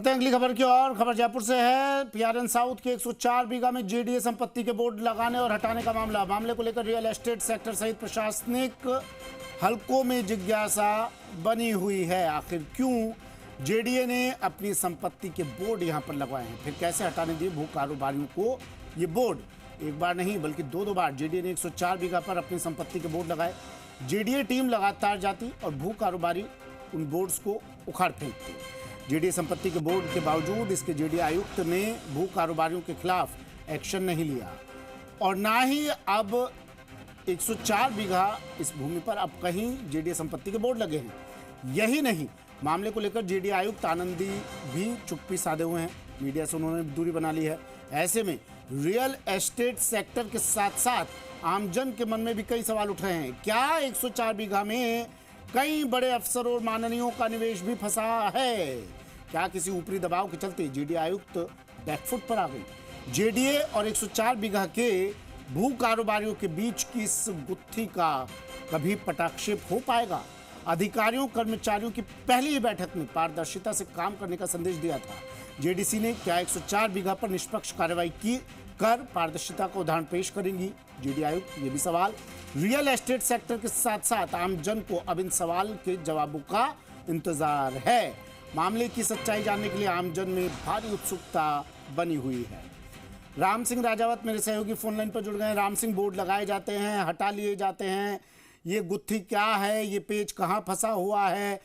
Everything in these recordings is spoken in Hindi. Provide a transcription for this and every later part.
अगली खबर की और खबर जयपुर से है। पीआरएन साउथ के 104 बीघा में जेडीए संपत्ति के बोर्ड लगाने और हटाने का मामले को लेकर रियल एस्टेट सेक्टर सहित प्रशासनिक हलकों में जिज्ञासा बनी हुई है। आखिर क्यों जेडीए ने अपनी संपत्ति के बोर्ड यहां पर लगवाए हैं, फिर कैसे हटाने दिए भू कारोबारियों को ये बोर्ड। एक बार नहीं बल्कि दो बार जेडीए ने 104 बीघा पर अपनी संपत्ति के बोर्ड लगाए। जेडीए टीम लगातार जाती और भू कारोबारी उन बोर्ड्स को उखाड़ फेंकती। जेडीए संपत्ति के बोर्ड के बावजूद इसके जेडीए आयुक्त ने भू कारोबारियों के खिलाफ एक्शन नहीं लिया और ना ही अब 104 बीघा इस भूमि पर अब कहीं जेडीए संपत्ति के बोर्ड लगे हैं। यही नहीं, मामले को लेकर जेडीए आयुक्त आनंदी भी चुप्पी साधे हुए हैं। मीडिया से उन्होंने दूरी बना ली है। ऐसे में रियल एस्टेट सेक्टर के साथ साथ आमजन के मन में भी कई सवाल उठ रहे हैं। क्या 104 बीघा में कई बड़े अफसरों और माननीयों का निवेश भी फंसा है? क्या किसी ऊपरी दबाव के चलते जेडीए आयुक्त बैकफुट पर आ गई? जेडीए और 104 बीघा के भू कारोबारियों के बीच की इस गुत्थी का कभी पटाक्षेप हो पाएगा? अधिकारियों कर्मचारियों की पहली ही बैठक में पारदर्शिता से काम करने का संदेश दिया था जेडीसी ने। क्या 104 बीघा पर निष्पक्ष कार्रवाई की कर पारदर्शिता का उदाहरण पेश करेंगी जेडीए आयुक्त? ये भी सवाल। रियल एस्टेट सेक्टर के साथ साथ आमजन को अब इन सवाल के जवाबों का इंतजार है। मामले की सच्चाई जानने के लिए आमजन में भारी उत्सुकता बनी हुई है। राम सिंह राजावत मेरे सहयोगी फोन लाइन पर जुड़ गए हैं। राम सिंह, बोर्ड लगाए जाते हैं, हटा लिए जाते हैं, ये गुत्थी क्या है, ये पेच कहाँ फंसा हुआ है?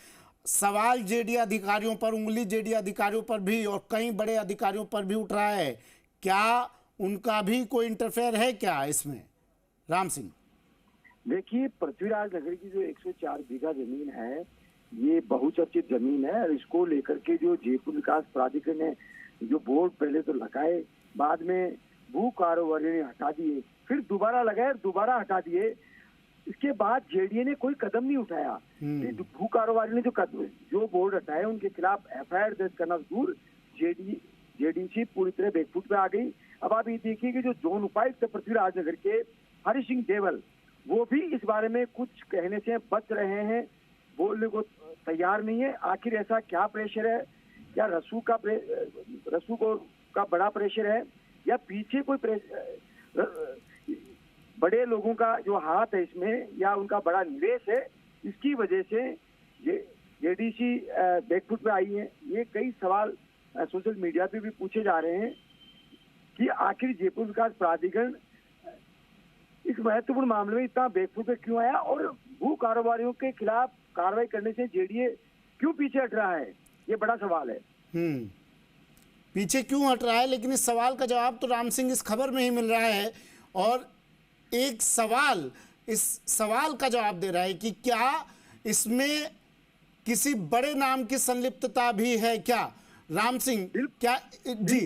सवाल जेडीए अधिकारियों पर, उंगली जेडीए अधिकारियों पर भी और कई बड़े अधिकारियों पर भी उठ रहा है। क्या उनका भी कोई इंटरफेयर है क्या इसमें? राम सिंह, देखिए, पृथ्वीराज नगर की जो 104 बीघा जमीन है, ये बहुचर्चित जमीन है और इसको लेकर के जो जयपुर विकास प्राधिकरण ने जो बोर्ड पहले तो लगाए, बाद में भू कारोबारियों ने हटा दिए, फिर दोबारा लगाए, दोबारा हटा दिए। इसके बाद जेडीए ने कोई कदम नहीं उठाया। भू कारोबारी ने जो बोर्ड हटाए उनके खिलाफ एफआईआर दर्ज करना दूर, जेडीसी पूरी तरह बैकफुट पे आ गई। अब आप ये देखिए कि जो जोन उपायुक्त पृथ्वीराज नगर के हरि सिंह देवल, वो भी इस बारे में कुछ कहने से बच रहे हैं, बोलने को तैयार नहीं है। आखिर ऐसा क्या प्रेशर है? क्या रसू का बड़ा प्रेशर है या पीछे कोई बड़े लोगों का जो हाथ है इसमें, या उनका बड़ा निवेश है, इसकी वजह से जेडीसी बैकफुट पे आई है? ये कई सवाल सोशल मीडिया पे भी पूछे जा रहे हैं कि आखिर जयपुर विकास प्राधिकरण इस महत्वपूर्ण मामले में इतना बैकफुट पे क्यों आया और भू कारोबारियों के खिलाफ कार्रवाई करने से जेडीए क्यों पीछे हट रहा है? ये बड़ा सवाल है। पीछे क्यों हट रहा है, लेकिन इस सवाल का जवाब तो राम सिंह इस खबर में ही मिल रहा है। और एक सवाल इस सवाल का जवाब दे रहा है कि क्या इसमें किसी बड़े नाम की संलिप्तता भी है क्या? राम सिंह, क्या? जी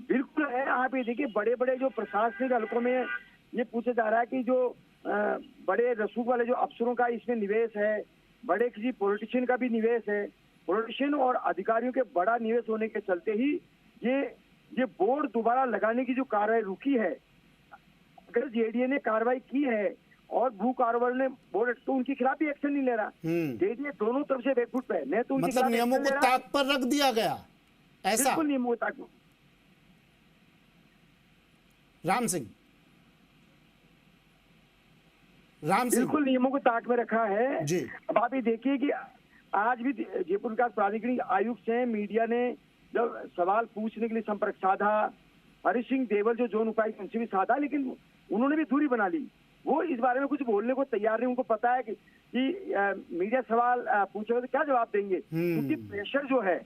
बिल्कुल है। आप ये देखिए, बड़े बड़े जो प्रशासनिक हलकों में ये पूछा जा रहा है कि जो बड़े रसूख वाले जो अफसरों का इसमें निवेश है, बड़े किसी पॉलिटिशियन का भी निवेश है, पॉलिटिशियन और अधिकारियों के बड़ा निवेश होने के चलते ही ये बोर्ड दोबारा लगाने की जो कार्रवाई रुकी है। अगर जेडीए ने कार्रवाई की है और भू कारोबार ने बोर्ड, तो उनके खिलाफ भी एक्शन नहीं ले रहा। जेडीए दोनों तरफ से बैकफुट पे है। तो मतलब नियमों को ताक पर रख दिया गया, ऐसा? बिल्कुल नियमों को ताक। राम सिंह, बिल्कुल नियमों को ताक में रखा है जी। अब आप ये देखिए कि आज भी जयपुर विकास प्राधिकरण आयुक्त से मीडिया ने जब सवाल पूछने के लिए संपर्क साधा, हरि सिंह देवल जो जोन उपायुक्त उनसे भी साधा, लेकिन उन्होंने भी दूरी बना ली। वो इस बारे में कुछ बोलने को तैयार नहीं। उनको पता है कि मीडिया सवाल पूछेगा तो क्या जवाब देंगे, क्योंकि प्रेशर जो है,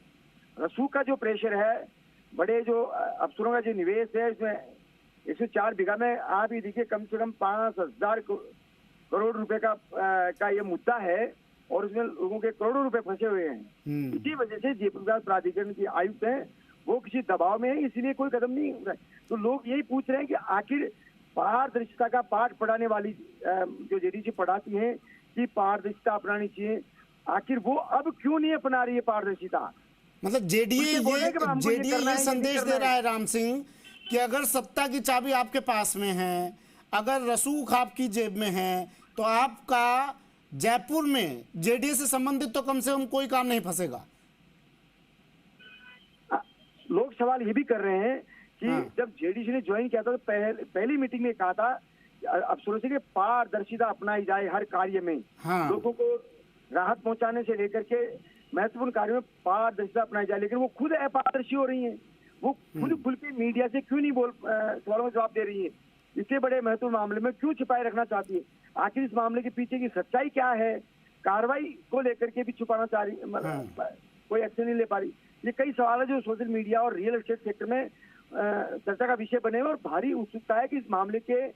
रसूख का जो प्रेशर है, बड़े जो अफसरों का जो निवेश है, इसमें 104 बीघा में आप ये देखिए कम से कम 5,000 करोड़ रुपए का ये मुद्दा है और उसमें लोगों के करोड़ों रुपए फंसे हुए हैं। इसी वजह से जयपुर विकास प्राधिकरण के आयुक्त हैं, वो किसी दबाव में है, इसलिए कोई कदम नहीं उठाए। तो लोग यही पूछ रहे हैं कि आखिर पारदर्शिता का पाठ पढ़ाने वाली जो जेडीसी पढ़ाती है कि पारदर्शिता अपनानी चाहिए, आखिर वो अब क्यों नहीं अपना रही है पारदर्शिता? मतलब जेडीए ये संदेश दे रहा है राम सिंह कि अगर सत्ता की चाबी आपके पास में है, अगर रसूख आपकी जेब में है, तो आपका जयपुर में जेडीए से संबंधित तो कम से कम कोई काम नहीं फंसेगा। लोग सवाल ये भी कर रहे हैं कि जब जेडीसी ने ज्वाइन किया था तो पहली मीटिंग में कहा था अफसरों से कि पारदर्शिता अपनाई जाए हर कार्य में। लोगों को राहत पहुंचाने से लेकर के महत्वपूर्ण कार्यों में पारदर्शिता अपनाई जाए, लेकिन वो खुद अपारदर्शी हो रही हैं। वो खुद खुल के मीडिया से क्यों नहीं सवालों में जवाब दे रही है? इतने बड़े महत्वपूर्ण मामले में क्यों छिपाए रखना चाहती है? आखिर इस मामले के पीछे की सच्चाई क्या है? कार्रवाई को लेकर के भी छुपाना चाह रही, कोई एक्शन नहीं ले पा रही। ये कई सवाल है जो सोशल मीडिया और रियल एस्टेट सेक्टर में चर्चा का विषय बने हुए और भारी उत्सुकता है कि इस मामले के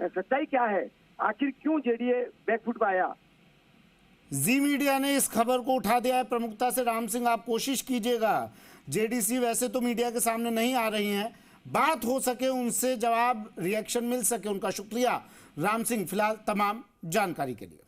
सच्चाई क्या है, आखिर क्यों जेडीए बैकफुट पर आया। जी मीडिया ने इस खबर को उठा दिया है प्रमुखता से। राम सिंह, आप कोशिश कीजिएगा, जेडीसी वैसे तो मीडिया के सामने नहीं आ रही हैं, बात हो सके उनसे जवाब रिएक्शन मिल सके। उनका शुक्रिया राम सिंह फिलहाल तमाम जानकारी के लिए।